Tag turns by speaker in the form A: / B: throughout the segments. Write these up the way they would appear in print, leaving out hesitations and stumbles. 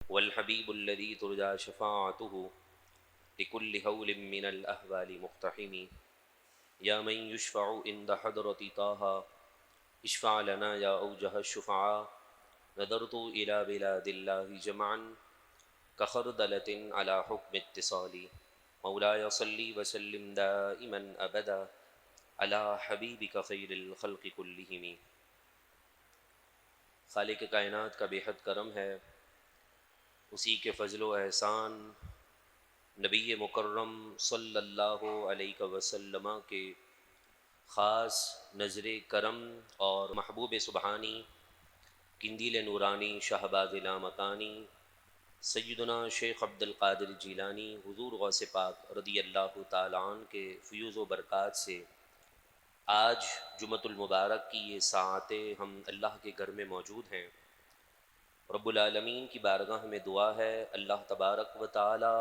A: والحبيب الذي ترجى شفاعته لكل هول من الأهوال مقتحم. يا من يشفع عند حضرة طه اشفع لنا يا أوجه الشفعاء. نظرت إلى بلاد الله جمعا كخردلة على حكم اتصالي. مولاي صل وسلم دائما أبدا على حبيبك خير الخلق كلهم. خالق کائنات کا بے حد کرم ہے، اسی کے فضل و احسان نبی مکرم صلی اللہ علیہ وسلم کے خاص نظر کرم اور محبوب سبحانی قندیل نورانی شہباز لامکانی سیدنا شیخ عبد القادر جیلانی حضور غوث پاک رضی اللہ تعالیٰ عنہ کے فیوز و برکات سے آج جمعۃ المبارک کی یہ ساعتیں ہم اللہ کے گھر میں موجود ہیں۔ رب العالمین کی بارگاہ میں دعا ہے اللہ تبارک و تعالی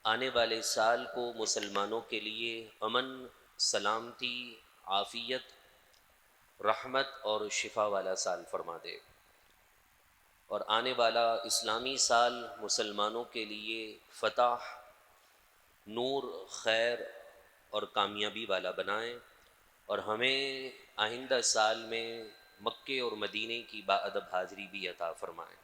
A: آنے والے سال کو مسلمانوں کے لیے امن، سلامتی، عافیت، رحمت اور شفا والا سال فرما دے، اور آنے والا اسلامی سال مسلمانوں کے لیے فتح، نور، خیر اور کامیابی والا بنائیں، اور ہمیں آئندہ سال میں مکے اور مدینے کی باادب حاضری بھی عطا فرمائیں۔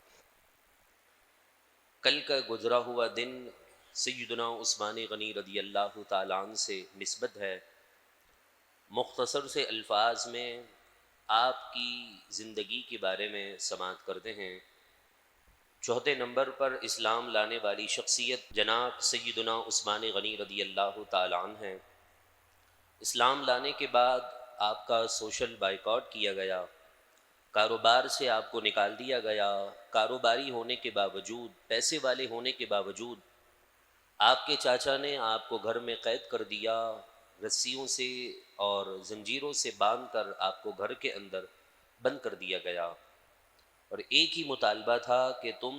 A: کل کا گزرا ہوا دن سیدنا عثمان غنی رضی اللہ تعالیٰ عنہ سے نسبت ہے۔ مختصر سے الفاظ میں آپ کی زندگی کے بارے میں سماعت کرتے ہیں۔ چوتھے نمبر پر اسلام لانے والی شخصیت جناب سیدنا عثمان غنی رضی اللہ تعالیٰ عنہ ہیں۔ اسلام لانے کے بعد آپ کا سوشل بائیکاٹ کیا گیا، کاروبار سے آپ کو نکال دیا گیا۔ کاروباری ہونے کے باوجود، پیسے والے ہونے کے باوجود آپ کے چاچا نے آپ کو گھر میں قید کر دیا، رسیوں سے اور زنجیروں سے باندھ کر آپ کو گھر کے اندر بند کر دیا گیا، اور ایک ہی مطالبہ تھا کہ تم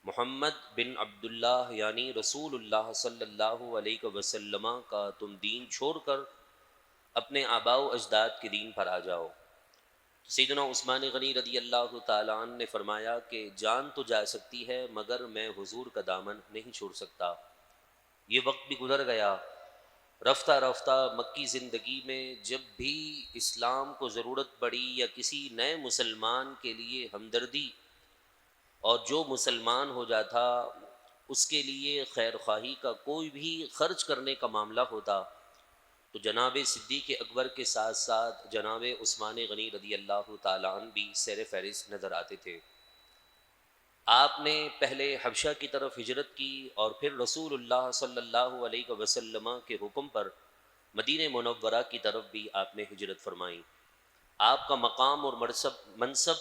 A: محمد بن عبداللہ یعنی رسول اللہ صلی اللہ علیہ وسلم کا تم دین چھوڑ کر اپنے آباء و اجداد کے دین پر آ جاؤ۔ سیدنا عثمان غنی رضی اللہ تعالیٰ عنہ نے فرمایا کہ جان تو جا سکتی ہے مگر میں حضور کا دامن نہیں چھوڑ سکتا۔ یہ وقت بھی گزر گیا، رفتہ رفتہ مکی زندگی میں جب بھی اسلام کو ضرورت پڑی یا کسی نئے مسلمان کے لیے ہمدردی اور جو مسلمان ہو جاتا اس کے لیے خیر خواہی کا کوئی بھی خرچ کرنے کا معاملہ ہوتا تو جناب صدیق اکبر کے ساتھ ساتھ جناب عثمان غنی رضی اللہ تعالیٰ عنہ بھی سیر فہرست نظر آتے تھے۔ آپ نے پہلے حبشہ کی طرف ہجرت کی اور پھر رسول اللہ صلی اللہ علیہ وسلم کے حکم پر مدینہ منورہ کی طرف بھی آپ نے ہجرت فرمائی۔ آپ کا مقام اور منصب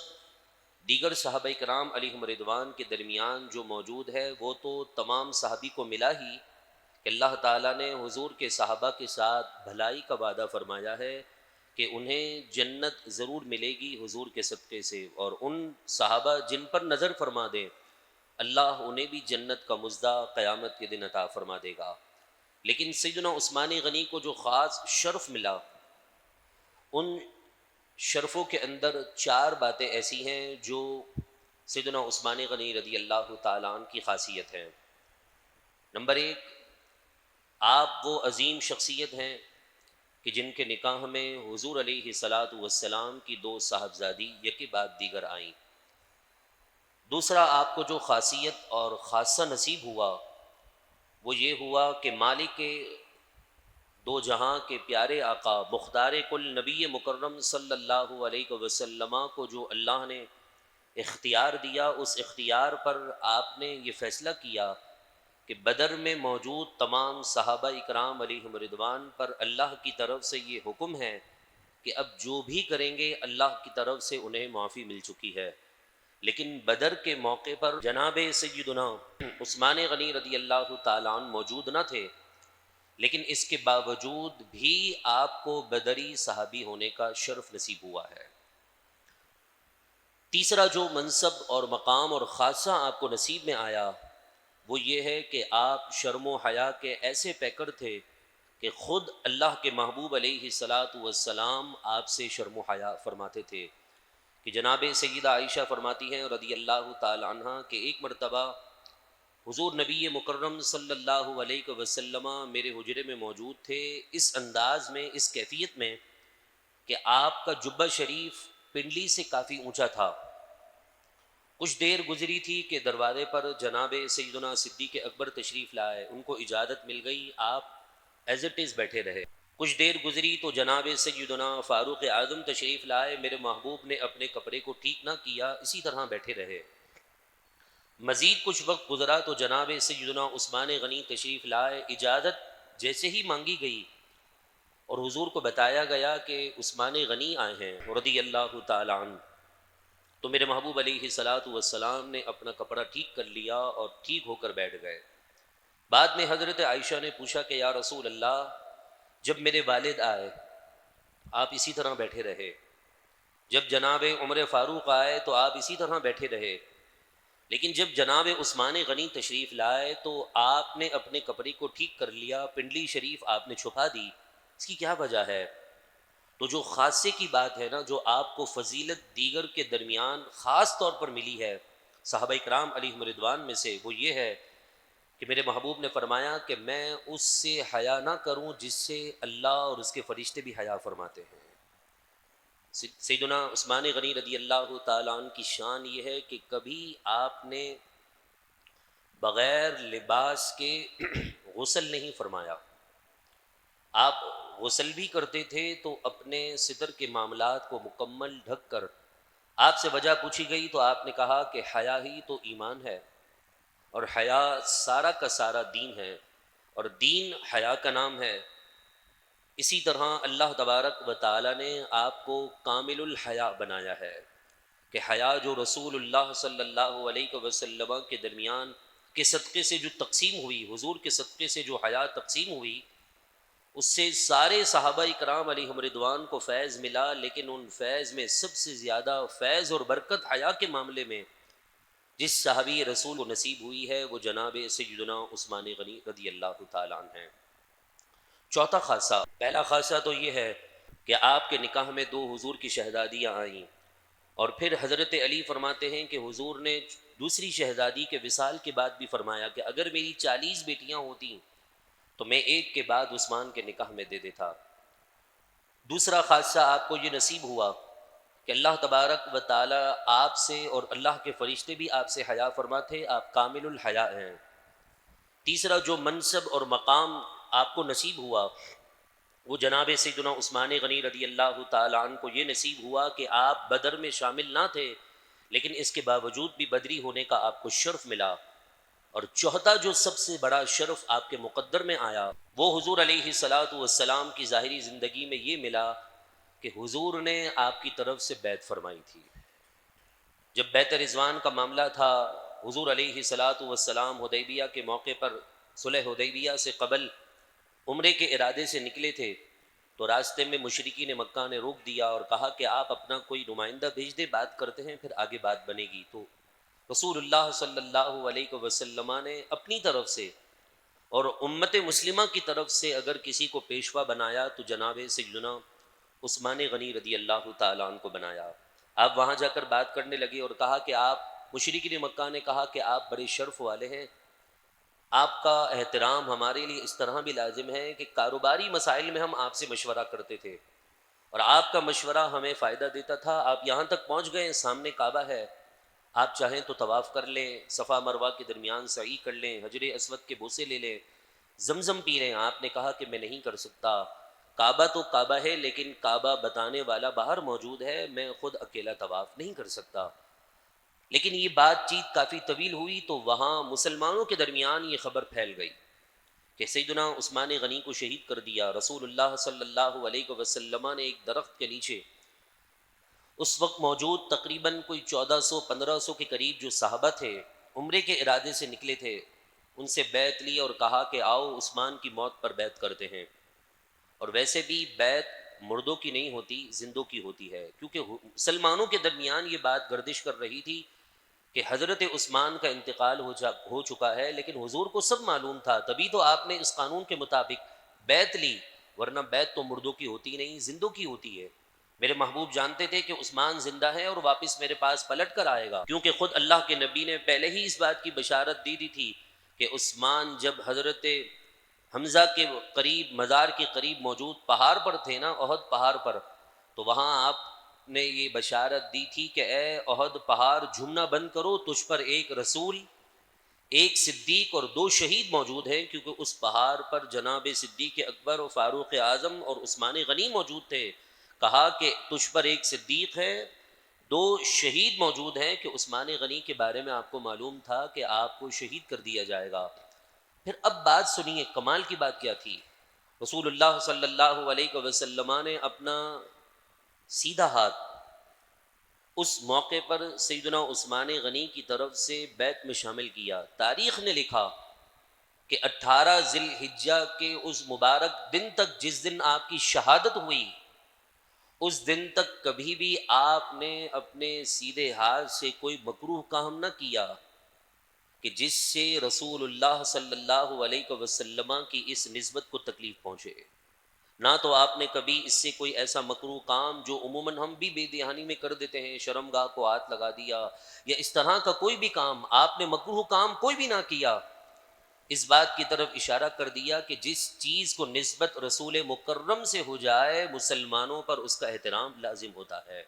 A: دیگر صحابہ کرام علیہم رضوان کے درمیان جو موجود ہے وہ تو تمام صحابی کو ملا ہی کہ اللہ تعالیٰ نے حضور کے صحابہ کے ساتھ بھلائی کا وعدہ فرمایا ہے کہ انہیں جنت ضرور ملے گی حضور کے صدقے سے، اور ان صحابہ جن پر نظر فرما دے اللہ انہیں بھی جنت کا مزدہ قیامت کے دن عطا فرما دے گا۔ لیکن سیدنا عثمان غنی کو جو خاص شرف ملا، ان شرفوں کے اندر چار باتیں ایسی ہیں جو سیدنا عثمان غنی رضی اللہ تعالیٰ عنہ کی خاصیت ہے۔ نمبر ایک، آپ وہ عظیم شخصیت ہیں کہ جن کے نکاح میں حضور علیہ الصلاۃ والسلام کی دو صاحبزادی یکے بعد دیگر آئیں۔ دوسرا، آپ کو جو خاصیت اور خاصہ نصیب ہوا وہ یہ ہوا کہ مالک دو جہاں کے پیارے آقا مختار کل نبی مکرم صلی اللہ علیہ وسلم کو جو اللہ نے اختیار دیا، اس اختیار پر آپ نے یہ فیصلہ کیا کہ بدر میں موجود تمام صحابہ اکرام علیہم رضوان پر اللہ کی طرف سے یہ حکم ہے کہ اب جو بھی کریں گے اللہ کی طرف سے انہیں معافی مل چکی ہے۔ لیکن بدر کے موقع پر جناب سیدنا عثمان غنی رضی اللہ تعالیٰ عنہ موجود نہ تھے، لیکن اس کے باوجود بھی آپ کو بدری صحابی ہونے کا شرف نصیب ہوا ہے۔ تیسرا جو منصب اور مقام اور خاصہ آپ کو نصیب میں آیا وہ یہ ہے کہ آپ شرم و حیا کے ایسے پیکر تھے کہ خود اللہ کے محبوب علیہ الصلاۃ والسلام آپ سے شرم و حیا فرماتے تھے کہ جناب سیدہ عائشہ فرماتی ہیں رضی اللہ تعالی عنہ کہ ایک مرتبہ حضور نبی مکرم صلی اللہ علیہ وسلم میرے حجرے میں موجود تھے، اس انداز میں، اس کیفیت میں کہ آپ کا جبہ شریف پنڈلی سے کافی اونچا تھا۔ کچھ دیر گزری تھی کہ دروازے پر جناب سیدنا صدیق اکبر تشریف لائے، ان کو اجازت مل گئی، آپ ایز اٹ از بیٹھے رہے۔ کچھ دیر گزری تو جناب سیدنا فاروق اعظم تشریف لائے، میرے محبوب نے اپنے کپڑے کو ٹھیک نہ کیا، اسی طرح بیٹھے رہے۔ مزید کچھ وقت گزرا تو جناب سیدنا عثمان غنی تشریف لائے، اجازت جیسے ہی مانگی گئی اور حضور کو بتایا گیا کہ عثمان غنی آئے ہیں رضی اللہ تعالی عنہ، تو میرے محبوب علیہ الصلاۃ والسلام نے اپنا کپڑا ٹھیک کر لیا اور ٹھیک ہو کر بیٹھ گئے۔ بعد میں حضرت عائشہ نے پوچھا کہ یا رسول اللہ، جب میرے والد آئے آپ اسی طرح بیٹھے رہے، جب جناب عمر فاروق آئے تو آپ اسی طرح بیٹھے رہے، لیکن جب جناب عثمان غنی تشریف لائے تو آپ نے اپنے کپڑے کو ٹھیک کر لیا، پنڈلی شریف آپ نے چھپا دی، اس کی کیا وجہ ہے؟ تو جو خاصے کی بات ہے نا، جو آپ کو فضیلت دیگر کے درمیان خاص طور پر ملی ہے صحابہ کرام علیہم رضوان میں سے، وہ یہ ہے کہ میرے محبوب نے فرمایا کہ میں اس سے حیا نہ کروں جس سے اللہ اور اس کے فرشتے بھی حیا فرماتے ہیں۔ سیدنا عثمان غنی رضی اللہ تعالیٰ عنہ کی شان یہ ہے کہ کبھی آپ نے بغیر لباس کے غسل نہیں فرمایا۔ آپ غسل بھی کرتے تھے تو اپنے صدر کے معاملات کو مکمل ڈھک کر، آپ سے وجہ پوچھی گئی تو آپ نے کہا کہ حیا ہی تو ایمان ہے، اور حیا سارا کا سارا دین ہے، اور دین حیا کا نام ہے۔ اسی طرح اللہ تبارک و تعالی نے آپ کو کامل الحیا بنایا ہے کہ حیا جو رسول اللہ صلی اللہ علیہ وسلم کے درمیان کے صدقے سے جو تقسیم ہوئی، حضور کے صدقے سے جو حیا تقسیم ہوئی، اس سے سارے صحابہ کرام علیہم رضوان کو فیض ملا، لیکن ان فیض میں سب سے زیادہ فیض اور برکت حیا کے معاملے میں جس صحابی رسول کو نصیب ہوئی ہے وہ جناب سیدنا عثمان غنی رضی اللہ تعالیٰ عنہ ہیں۔ چوتھا خاصہ، پہلا خاصہ تو یہ ہے کہ آپ کے نکاح میں دو حضور کی شہزادیاں آئیں، اور پھر حضرت علی فرماتے ہیں کہ حضور نے دوسری شہزادی کے وصال کے بعد بھی فرمایا کہ اگر میری 40 بیٹیاں ہوتی تو میں ایک کے بعد عثمان کے نکاح میں دے دیتا۔ دوسرا خاصہ آپ کو یہ نصیب ہوا کہ اللہ تبارک و تعالی آپ سے اور اللہ کے فرشتے بھی آپ سے حیا فرماتے، آپ کامل الحیا ہیں۔ تیسرا جو منصب اور مقام آپ کو نصیب ہوا وہ جناب سیدنا عثمان غنی رضی اللہ تعالیٰ عنہ کو یہ نصیب ہوا کہ آپ بدر میں شامل نہ تھے، لیکن اس کے باوجود بھی بدری ہونے کا آپ کو شرف ملا۔ اور چوتھا جو سب سے بڑا شرف آپ کے مقدر میں آیا وہ حضور علیہ الصلاۃ والسلام کی ظاہری زندگی میں یہ ملا کہ حضور نے آپ کی طرف سے بیعت فرمائی تھی۔ جب بیعت رضوان کا معاملہ تھا، حضور علیہ الصلاۃ والسلام حدیبیہ کے موقع پر صلح حدیبیہ سے قبل عمرے کے ارادے سے نکلے تھے، تو راستے میں مشرکین مکہ نے روک دیا اور کہا کہ آپ اپنا کوئی نمائندہ بھیج دے، بات کرتے ہیں پھر آگے بات بنے گی۔ تو رسول اللہ صلی اللہ علیہ وسلم نے اپنی طرف سے اور امت مسلمہ کی طرف سے اگر کسی کو پیشوا بنایا تو جناب سیدنا عثمان غنی رضی اللہ تعالیٰ عنہ کو بنایا۔ آپ وہاں جا کر بات کرنے لگے اور کہا کہ آپ، مشرکین مکہ نے کہا کہ آپ بڑے شرف والے ہیں، آپ کا احترام ہمارے لیے اس طرح بھی لازم ہے کہ کاروباری مسائل میں ہم آپ سے مشورہ کرتے تھے اور آپ کا مشورہ ہمیں فائدہ دیتا تھا۔ آپ یہاں تک پہنچ گئے، سامنے کعبہ ہے، آپ چاہیں تو طواف کر لیں، صفا مروہ کے درمیان سعی کر لیں، حجر اسود کے بوسے لے لیں، زمزم پی لیں۔ آپ نے کہا کہ میں نہیں کر سکتا، کعبہ تو کعبہ ہے لیکن کعبہ بتانے والا باہر موجود ہے، میں خود اکیلا طواف نہیں کر سکتا۔ لیکن یہ بات چیت کافی طویل ہوئی تو وہاں مسلمانوں کے درمیان یہ خبر پھیل گئی کہ سیدنا عثمان غنی کو شہید کر دیا۔ رسول اللہ صلی اللہ علیہ وسلم نے ایک درخت کے نیچے اس وقت موجود تقریباً کوئی 1400-1500 کے قریب جو صحابہ تھے، عمرے کے ارادے سے نکلے تھے، ان سے بیعت لی اور کہا کہ آؤ عثمان کی موت پر بیعت کرتے ہیں۔ اور ویسے بھی بیعت مردوں کی نہیں ہوتی، زندوں کی ہوتی ہے، کیونکہ مسلمانوں کے درمیان یہ بات گردش کر رہی تھی کہ حضرت عثمان کا انتقال ہو چکا ہے، لیکن حضور کو سب معلوم تھا، تبھی تو آپ نے اس قانون کے مطابق بیعت لی، ورنہ بیعت تو مردوں کی ہوتی نہیں، زندوں کی ہوتی ہے۔ میرے محبوب جانتے تھے کہ عثمان زندہ ہے اور واپس میرے پاس پلٹ کر آئے گا، کیونکہ خود اللہ کے نبی نے پہلے ہی اس بات کی بشارت دی تھی کہ عثمان جب حضرت حمزہ کے قریب، مزار کے قریب موجود پہاڑ پر تھے نا، احد پہاڑ پر، تو وہاں آپ نے یہ بشارت دی تھی کہ اے احد پہاڑ جھومنا بند کرو، تجھ پر ایک رسول، ایک صدیق اور دو شہید موجود ہیں، کیونکہ اس پہاڑ پر جناب صدیق اکبر اور فاروق اعظم اور عثمان غنی موجود تھے۔ کہا کہ تجھ پر ایک صدیق ہے، دو شہید موجود ہیں، کہ عثمان غنی کے بارے میں آپ کو معلوم تھا کہ آپ کو شہید کر دیا جائے گا۔ پھر اب بات سنیے، کمال کی بات کیا تھی؟ رسول اللہ صلی اللہ علیہ وسلم نے اپنا سیدھا ہاتھ اس موقع پر سیدنا عثمان غنی کی طرف سے بیعت میں شامل کیا۔ تاریخ نے لکھا کہ 18 ذی الحجہ کے اس مبارک دن تک، جس دن آپ کی شہادت ہوئی، اس دن تک کبھی بھی آپ نے اپنے سیدھے ہاتھ سے کوئی مکروہ کام نہ کیا کہ جس سے رسول اللہ صلی اللہ علیہ وسلم کی اس نسبت کو تکلیف پہنچے۔ نہ تو آپ نے کبھی اس سے کوئی ایسا مکروہ کام جو عموماً ہم بھی بے دہانی میں کر دیتے ہیں، شرمگاہ کو ہاتھ لگا دیا یا اس طرح کا کوئی بھی کام، آپ نے مکروہ کام کوئی بھی نہ کیا۔ اس بات کی طرف اشارہ کر دیا کہ جس چیز کو نسبت رسول مکرم سے ہو جائے، مسلمانوں پر اس کا احترام لازم ہوتا ہے۔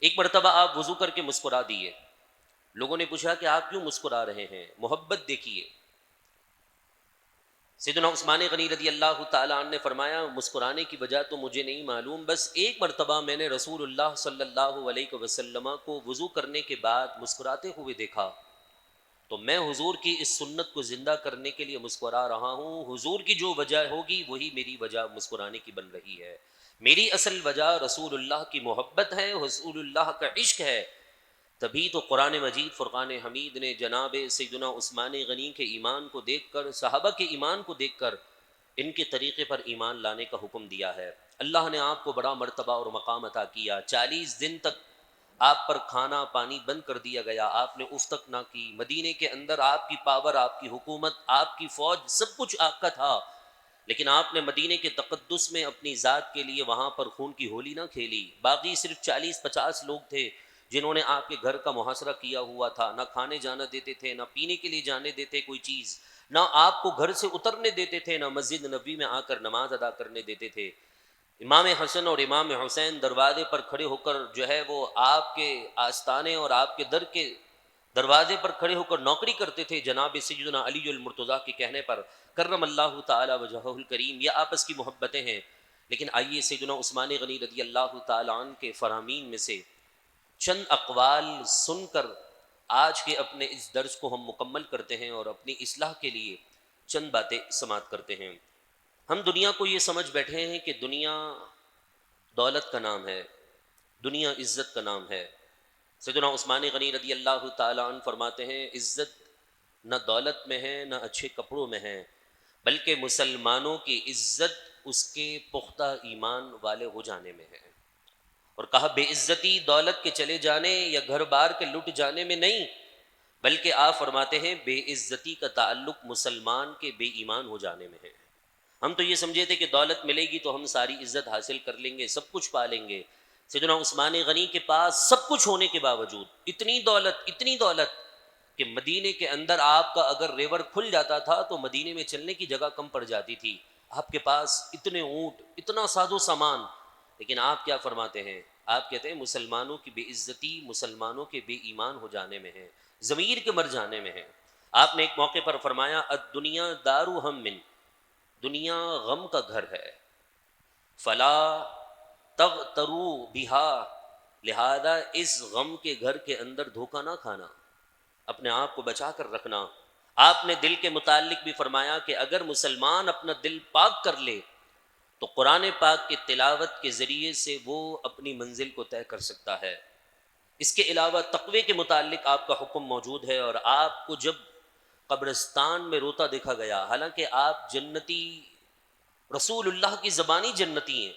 A: ایک مرتبہ آپ وضو کر کے مسکرا دیے، لوگوں نے پوچھا کہ آپ کیوں مسکرا رہے ہیں؟ محبت دیکھیے۔ سیدنا عثمان غنی رضی اللہ تعالیٰ عنہ نے فرمایا، مسکرانے کی وجہ تو مجھے نہیں معلوم، بس ایک مرتبہ میں نے رسول اللہ صلی اللہ علیہ وسلم کو وضو کرنے کے بعد مسکراتے ہوئے دیکھا، تو میں حضور کی اس سنت کو زندہ کرنے کے لیے مسکرا رہا ہوں۔ حضور کی جو وجہ ہوگی وہی میری وجہ مسکرانے کی بن رہی ہے۔ میری اصل وجہ رسول اللہ کی محبت ہے، رسول اللہ کا عشق ہے۔ تبھی تو قرآن مجید فرقان حمید نے جناب سیدنا عثمان غنی کے ایمان کو دیکھ کر، صحابہ کے ایمان کو دیکھ کر، ان کے طریقے پر ایمان لانے کا حکم دیا ہے۔ اللہ نے آپ کو بڑا مرتبہ اور مقام عطا کیا۔ 40 دن تک آپ پر کھانا پانی بند کر دیا گیا، آپ نے اف تک نہ کی۔ مدینے کے اندر آپ کی پاور، آپ کی حکومت، آپ کی فوج، سب کچھ آپ کا تھا، لیکن آپ نے مدینے کے تقدس میں اپنی ذات کے لیے وہاں پر خون کی ہولی نہ کھیلی۔ باقی صرف 40-50 لوگ تھے جنہوں نے آپ کے گھر کا محاصرہ کیا ہوا تھا، نہ کھانے جانا دیتے تھے، نہ پینے کے لیے جانے دیتے کوئی چیز، نہ آپ کو گھر سے اترنے دیتے تھے، نہ مسجد نبوی میں آ کر نماز ادا کرنے دیتے تھے۔ امام حسن اور امام حسین دروازے پر کھڑے ہو کر جو ہے وہ آپ کے آستانے اور آپ کے در کے دروازے پر کھڑے ہو کر نوکری کرتے تھے جناب سیدنا علی المرتضیٰ کے کہنے پر، کرم اللہ تعالی وجہہ الکریم۔ یہ آپس کی محبتیں ہیں۔ لیکن آئیے سیدنا عثمان غنی رضی اللہ تعالی عنہ کے فرامین میں سے چند اقوال سن کر آج کے اپنے اس درس کو ہم مکمل کرتے ہیں اور اپنی اصلاح کے لیے چند باتیں سماعت کرتے ہیں۔ ہم دنیا کو یہ سمجھ بیٹھے ہیں کہ دنیا دولت کا نام ہے، دنیا عزت کا نام ہے۔ سیدنا عثمان غنی رضی اللہ تعالیٰ عنہ فرماتے ہیں، عزت نہ دولت میں ہے، نہ اچھے کپڑوں میں ہے، بلکہ مسلمانوں کی عزت اس کے پختہ ایمان والے ہو جانے میں ہے۔ اور کہا بے عزتی دولت کے چلے جانے یا گھر بار کے لٹ جانے میں نہیں، بلکہ آپ فرماتے ہیں بے عزتی کا تعلق مسلمان کے بے ایمان ہو جانے میں ہے۔ ہم تو یہ سمجھے تھے کہ دولت ملے گی تو ہم ساری عزت حاصل کر لیں گے، سب کچھ پا لیں گے۔ سیدنا عثمان غنی کے پاس سب کچھ ہونے کے باوجود اتنی دولت کہ مدینے کے اندر آپ کا اگر ریور کھل جاتا تھا تو مدینے میں چلنے کی جگہ کم پڑ جاتی تھی۔ آپ کے پاس اتنے اونٹ، اتنا ساز و سامان، لیکن آپ کیا فرماتے ہیں؟ آپ کہتے ہیں مسلمانوں کی بے عزتی مسلمانوں کے بے ایمان ہو جانے میں ہے، ضمیر کے مر جانے میں ہے۔ آپ نے ایک موقع پر فرمایا الدنیا دار ہم من، دنیا غم کا گھر ہے، فلا تغتروا بہا، لہذا اس غم کے گھر کے اندر دھوکہ نہ کھانا، اپنے آپ کو بچا کر رکھنا۔ آپ نے دل کے متعلق بھی فرمایا کہ اگر مسلمان اپنا دل پاک کر لے تو قرآن پاک کی تلاوت کے ذریعے سے وہ اپنی منزل کو طے کر سکتا ہے۔ اس کے علاوہ تقوی کے متعلق آپ کا حکم موجود ہے، اور آپ کو جب قبرستان میں روتا دیکھا گیا، حالانکہ آپ جنتی، رسول اللہ کی زبانی جنتی ہیں،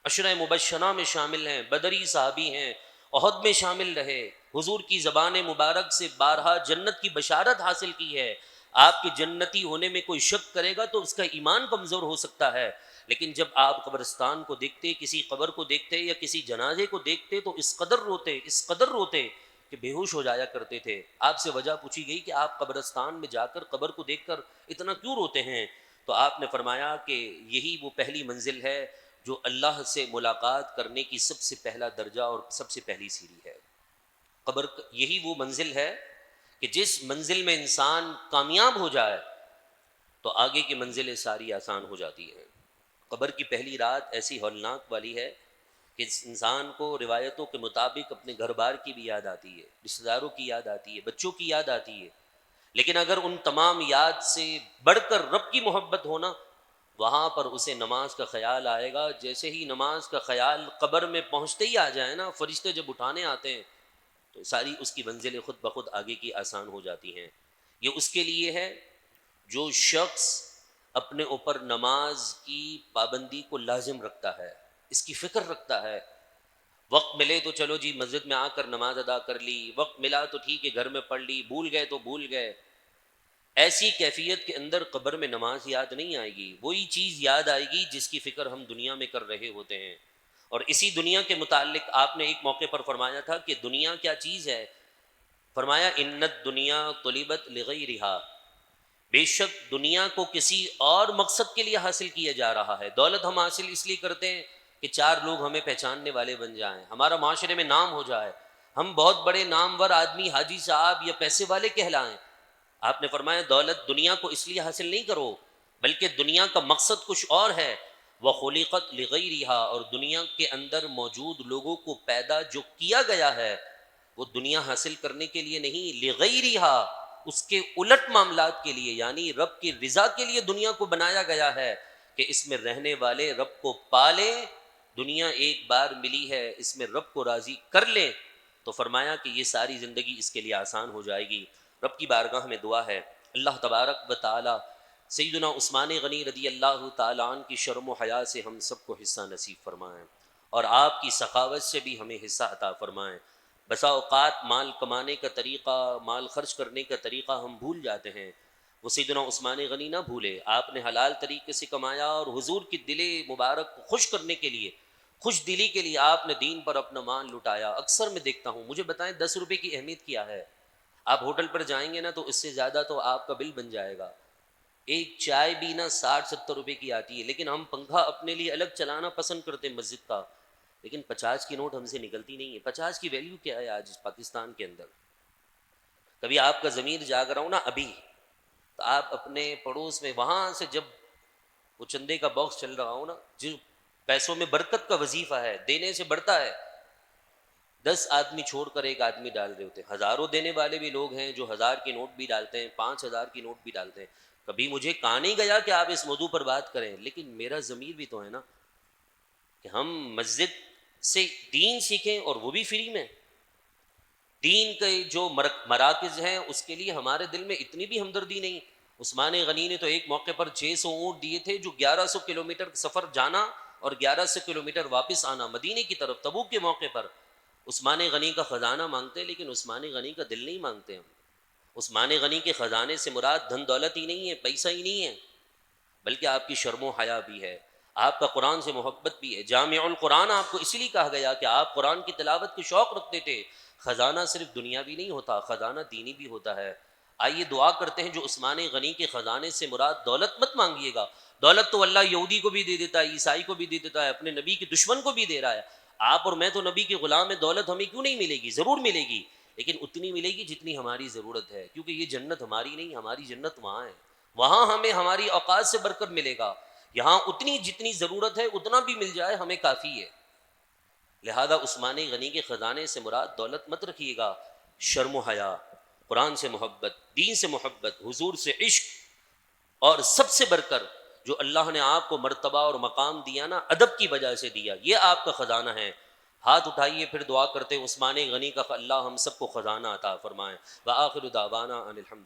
A: عشرہ مبشرہ میں شامل ہیں، بدری صحابی ہیں، احد میں شامل رہے، حضور کی زبان مبارک سے بارہا جنت کی بشارت حاصل کی ہے۔ آپ کے جنتی ہونے میں کوئی شک کرے گا تو اس کا ایمان کمزور ہو سکتا ہے، لیکن جب آپ قبرستان کو دیکھتے، کسی قبر کو دیکھتے یا کسی جنازے کو دیکھتے تو اس قدر روتے کہ بے ہوش ہو جایا کرتے تھے۔ آپ سے وجہ پوچھی گئی کہ آپ قبرستان میں جا کر قبر کو دیکھ کر اتنا کیوں روتے ہیں؟ تو آپ نے فرمایا کہ یہی وہ پہلی منزل ہے جو اللہ سے ملاقات کرنے کی سب سے پہلا درجہ اور سب سے پہلی سیڑھی ہے۔ قبر یہی وہ منزل ہے کہ جس منزل میں انسان کامیاب ہو جائے تو آگے کی منزلیں ساری آسان ہو جاتی ہیں۔ قبر کی پہلی رات ایسی ہولناک والی ہے کہ اس انسان کو روایتوں کے مطابق اپنے گھر بار کی بھی یاد آتی ہے، رشتہ داروں کی یاد آتی ہے، بچوں کی یاد آتی ہے، لیکن اگر ان تمام یاد سے بڑھ کر رب کی محبت ہونا، وہاں پر اسے نماز کا خیال آئے گا۔ جیسے ہی نماز کا خیال قبر میں پہنچتے ہی آ جائے نا، فرشتے جب اٹھانے آتے ہیں تو ساری اس کی منزلیں خود بخود آگے کی آسان ہو جاتی ہیں۔ یہ اس کے لیے ہے جو شخص اپنے اوپر نماز کی پابندی کو لازم رکھتا ہے، اس کی فکر رکھتا ہے۔ وقت ملے تو چلو جی مسجد میں آ کر نماز ادا کر لی، وقت ملا تو ٹھیک ہے گھر میں پڑھ لی، بھول گئے تو بھول گئے۔ ایسی کیفیت کے اندر قبر میں نماز یاد نہیں آئے گی، وہی چیز یاد آئے گی جس کی فکر ہم دنیا میں کر رہے ہوتے ہیں۔ اور اسی دنیا کے متعلق آپ نے ایک موقع پر فرمایا تھا کہ دنیا کیا چیز ہے؟ فرمایا ان الدنیا طلبت لغیرہا، بے شک دنیا کو کسی اور مقصد کے لیے حاصل کیا جا رہا ہے۔ دولت ہم حاصل اس لیے کرتے ہیں کہ چار لوگ ہمیں پہچاننے والے بن جائیں، ہمارا معاشرے میں نام ہو جائے، ہم بہت بڑے نامور آدمی، حاجی صاحب یا پیسے والے کہلائیں۔ آپ نے فرمایا دولت دنیا کو اس لیے حاصل نہیں کرو، بلکہ دنیا کا مقصد کچھ اور ہے۔ وَخُلِقَتْ لِغَيْرِهَا، اور دنیا کے اندر موجود لوگوں کو پیدا جو کیا گیا ہے وہ دنیا حاصل کرنے کے لیے نہیں، لِغَيْرِهَا، اس کے الٹ معاملات کے لیے، یعنی رب کی رضا کے لیے دنیا کو بنایا گیا ہے کہ اس میں رہنے والے رب کو پالیں۔ دنیا ایک بار ملی ہے، اس میں رب کو راضی کر لیں تو فرمایا کہ یہ ساری زندگی اس کے لیے آسان ہو جائے گی۔ رب کی بارگاہ میں دعا ہے اللہ تبارک و تعالی سیدنا عثمان غنی رضی اللہ تعالیٰ عنہ کی شرم و حیا سے ہم سب کو حصہ نصیب فرمائیں، اور آپ کی سخاوت سے بھی ہمیں حصہ عطا فرمائیں۔ بسا اوقات مال کمانے کا طریقہ، مال خرچ کرنے کا طریقہ ہم بھول جاتے ہیں، وہ سیدنا عثمان غنی نہ بھولے۔ آپ نے حلال طریقے سے کمایا اور حضور کی دل مبارک کو خوش کرنے کے لیے، خوش دلی کے لیے آپ نے دین پر اپنا مال لٹایا۔ اکثر میں دیکھتا ہوں، مجھے بتائیں 10 روپے کی اہمیت کیا ہے؟ آپ ہوٹل پر جائیں گے نا تو اس سے زیادہ تو آپ کا بل بن جائے گا۔ ایک چائے بھی نا 60-70 روپے کی آتی ہے، لیکن ہم پنکھا اپنے لیے الگ چلانا پسند کرتے ہیں مسجد کا، لیکن 50 کی نوٹ ہم سے نکلتی نہیں ہے۔ 50 کی ویلیو کیا ہے آج اس پاکستان کے اندر؟ کبھی آپ کا ضمیر جاگ رہا ہوں نا ابھی، تو آپ اپنے پڑوس میں وہاں سے جب وہ چندے کا باکس چل رہا ہو نا، جو پیسوں میں برکت کا وظیفہ ہے، دینے سے بڑھتا ہے، 10 آدمی چھوڑ کر ایک آدمی ڈال رہے ہوتے ہیں۔ ہزاروں دینے والے بھی لوگ ہیں جو 1000 کی نوٹ بھی ڈالتے ہیں، 5000 کی نوٹ بھی ڈالتے ہیں۔ کبھی مجھے کہا نہیں گیا کہ آپ اس موضوع پر بات کریں، لیکن میرا ضمیر بھی تو ہے نا کہ ہم مسجد سے دین سیکھیں، اور وہ بھی فری میں۔ دین کے جو مراکز ہیں اس کے لیے ہمارے دل میں اتنی بھی ہمدردی نہیں۔ عثمان غنی نے تو ایک موقع پر 600 اونٹ دیے تھے جو 1100 کلومیٹر سفر جانا اور 1100 کلومیٹر واپس آنا مدینے کی طرف، تبوک کے موقع پر۔ عثمان غنی کا خزانہ مانگتے ہیں لیکن عثمان غنی کا دل نہیں مانگتے ہم۔ عثمان غنی کے خزانے سے مراد دھن دولت ہی نہیں ہے، پیسہ ہی نہیں ہے، بلکہ آپ کی شرم و حیا بھی ہے، آپ کا قرآن سے محبت بھی ہے۔ جامع القرآن آپ کو اس لیے کہا گیا کہ آپ قرآن کی تلاوت کے شوق رکھتے تھے۔ خزانہ صرف دنیاوی نہیں ہوتا، خزانہ دینی بھی ہوتا ہے۔ آئیے دعا کرتے ہیں جو عثمان غنی کے خزانے سے مراد دولت مت مانگیے گا، دولت تو اللہ یہودی کو بھی دے دیتا ہے، عیسائی کو بھی دے دیتا ہے، اپنے نبی کے دشمن کو بھی دے رہا ہے۔ آپ اور میں تو نبی کے غلام ہیں، دولت ہمیں کیوں نہیں ملے گی؟ ضرور ملے گی، لیکن اتنی ملے گی جتنی ہماری ضرورت ہے، کیونکہ یہ جنت ہماری نہیں، ہماری جنت وہاں ہے، وہاں ہمیں ہماری اوقات سے برکت ملے گا۔ یہاں اتنی جتنی ضرورت ہے اتنا بھی مل جائے ہمیں کافی ہے۔ لہذا عثمان غنی کے خزانے سے مراد دولت مت رکھیے گا، شرم و حیا، قرآن سے محبت، دین سے محبت، حضور سے عشق، اور سب سے بڑھ کر جو اللہ نے آپ کو مرتبہ اور مقام دیا نا، ادب کی وجہ سے دیا، یہ آپ کا خزانہ ہے۔ ہاتھ اٹھائیے پھر دعا کرتے ہیں عثمان غنی کا اللہ ہم سب کو خزانہ عطا فرمائے۔ وآخر دعوانا ان الحمد